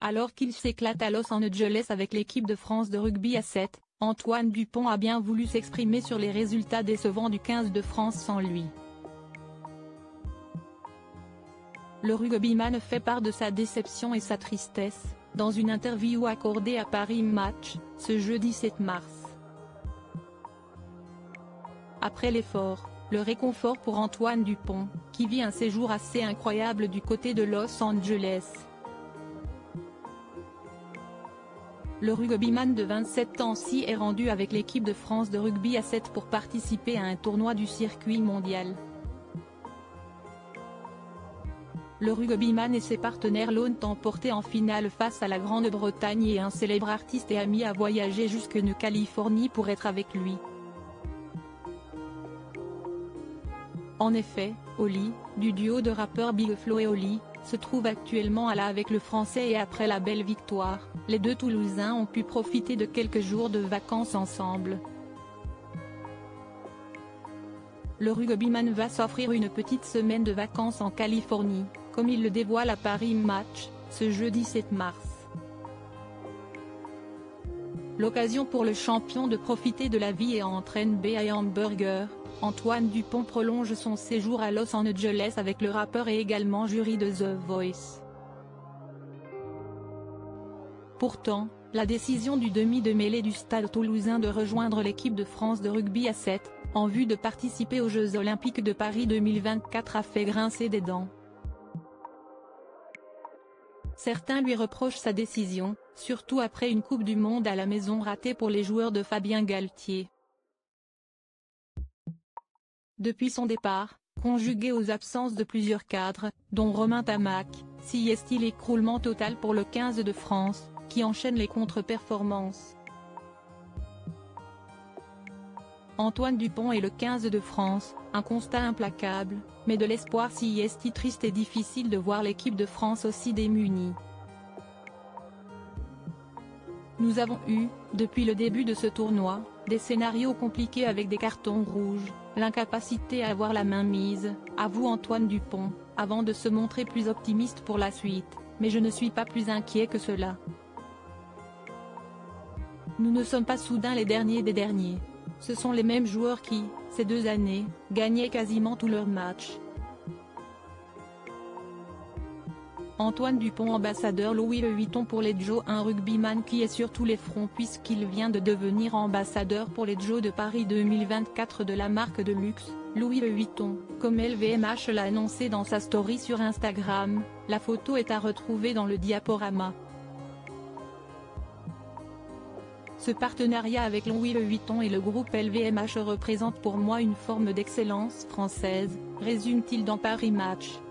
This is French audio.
Alors qu'il s'éclate à Los Angeles avec l'équipe de France de rugby à 7, Antoine Dupont a bien voulu s'exprimer sur les résultats décevants du 15 de France sans lui. Le rugbyman fait part de sa déception et sa tristesse, dans une interview accordée à Paris Match, ce jeudi 7 mars. Après l'effort, le réconfort pour Antoine Dupont, qui vit un séjour assez incroyable du côté de Los Angeles. Le rugbyman de 27 ans s'y est rendu avec l'équipe de France de rugby à 7 pour participer à un tournoi du circuit mondial. Le rugbyman et ses partenaires l'ont emporté en finale face à la Grande-Bretagne et un célèbre artiste et ami a voyagé jusqu'en Californie pour être avec lui. En effet, Oli, du duo de rappeurs Big Flo et Oli, se trouve actuellement à la avec le Français et après la belle victoire, les deux Toulousains ont pu profiter de quelques jours de vacances ensemble. Le rugbyman va s'offrir une petite semaine de vacances en Californie, comme il le dévoile à Paris Match, ce jeudi 7 mars. L'occasion pour le champion de profiter de la vie et entre NBA et hamburger, Antoine Dupont prolonge son séjour à Los Angeles avec le rappeur et également jury de The Voice. Pourtant, la décision du demi de mêlée du Stade toulousain de rejoindre l'équipe de France de rugby à 7, en vue de participer aux Jeux Olympiques de Paris 2024 a fait grincer des dents. Certains lui reprochent sa décision, surtout après une Coupe du Monde à la maison ratée pour les joueurs de Fabien Galtier. Depuis son départ, conjugué aux absences de plusieurs cadres, dont Romain Tamac, s'y est-il l'écroulement total pour le 15 de France, qui enchaîne les contre-performances. Antoine Dupont et le 15 de France, un constat implacable, mais de l'espoir s'y est triste et difficile de voir l'équipe de France aussi démunie. Nous avons eu, depuis le début de ce tournoi, des scénarios compliqués avec des cartons rouges, l'incapacité à avoir la main mise, avoue Antoine Dupont, avant de se montrer plus optimiste pour la suite, mais je ne suis pas plus inquiet que cela. Nous ne sommes pas soudain les derniers des derniers. Ce sont les mêmes joueurs qui, ces 2 années, gagnaient quasiment tous leurs matchs. Antoine Dupont ambassadeur Louis Vuitton pour les Jeux, un rugbyman qui est sur tous les fronts puisqu'il vient de devenir ambassadeur pour les Jeux de Paris 2024 de la marque de luxe, Louis Vuitton, comme LVMH l'a annoncé dans sa story sur Instagram. La photo est à retrouver dans le diaporama. Ce partenariat avec Louis Vuitton et le groupe LVMH représente pour moi une forme d'excellence française, résume-t-il dans Paris Match.